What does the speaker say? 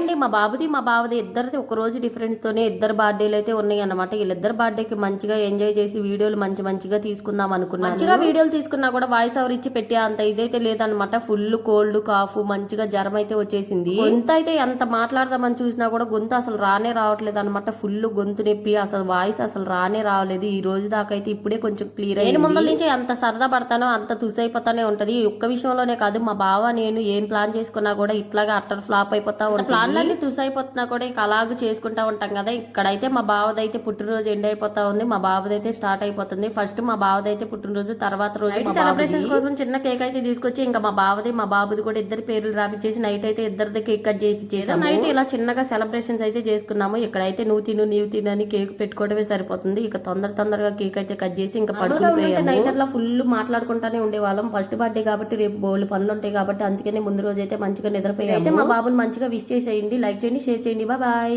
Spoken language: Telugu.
అండి మా బావది ఇద్దరిది ఒక రోజు డిఫరెన్స్ తోనే ఇద్దరు బర్త్డేలు అయితే ఉన్నాయి అన్నమాట. వీళ్ళిద్దరు బర్త్డేకి మంచిగా ఎంజాయ్ చేసి వీడియోలు మంచిగా తీసుకుందాం అనుకున్నాను. మంచిగా వీడియోలు తీసుకున్నా కూడా వాయిస్ ఓవర్ ఇచ్చి పెట్టే అంత ఇదైతే లేదనమాట. ఫుల్ కోల్డ్ కాఫ్ మంచిగా జ్వరం అయితే వచ్చేసింది. గొంతు అయితే ఎంత మాట్లాడదామని చూసినా కూడా గొంతు అసలు రానే రావట్లేదు అనమాట. ఫుల్ గొంతు నొప్పి, అసలు వాయిస్ అసలు రానే రావలేదు. ఈ రోజు దాకా అయితే ఇప్పుడే కొంచెం క్లియర్ అయ్యింది. నేను ముందల నుంచి ఎంత సరదా పడతానో అంత తుసైపోతానే ఉంటది. ఒక్క విషయంలోనే కాదు, మా బావ నేను ఏం ప్లాన్ చేసుకున్నా కూడా ఇట్లాగా అట్టర్ ఫ్లాప్ అయిపోతా ఉంటాయి. ప్లాన్లన్నీ తుసైపోతున్నా కూడా ఇక అలాగ చేసుకుంటా ఉంటాం కదా. ఇక్కడైతే మా బావదైతే పుట్టినరోజు ఎండ్ అయిపోతా ఉంది, మా బావదైతే స్టార్ట్ అయిపోతుంది. ఫస్ట్ మా బావదైతే పుట్టినరోజు, తర్వాత రోజు సెలబ్రేషన్స్ కోసం చిన్న కేక్ అయితే తీసుకొచ్చి ఇంకా మా బావది మా బాబుది కూడా ఇద్దరు పేర్లు రాపిచ్చేసి నైట్ అయితే ఇద్దరిది కేక్ కట్ చేయించేసాము. నైట్ ఇలా చిన్నగా సెలబ్రేషన్స్ అయితే చేసుకున్నాము. ఇక్కడైతే నువ్వు తిను అని కేక్ పెట్టుకోవడమే సరిపోతుంది. ఇక తొందరగా కేక్ అయితే కట్ చేసి ఇంకా పడుకుంటే నైట్ అలా ఫుల్ మాట్లాడుకుంటానే ఉండేవాళ్ళం. ఫస్ట్ బర్త్డే కాబట్టి రేపు బోల్డ్ పనులు ఉంటాయి కాబట్టి అందుకనే ముందు రోజు అయితే మంచిగా నిద్రపోయాము. అయితే మా బాబుని మంచిగా విష్ చేసేయండి, లైక్ చేయండి, షేర్ చేయండి. బాయ్.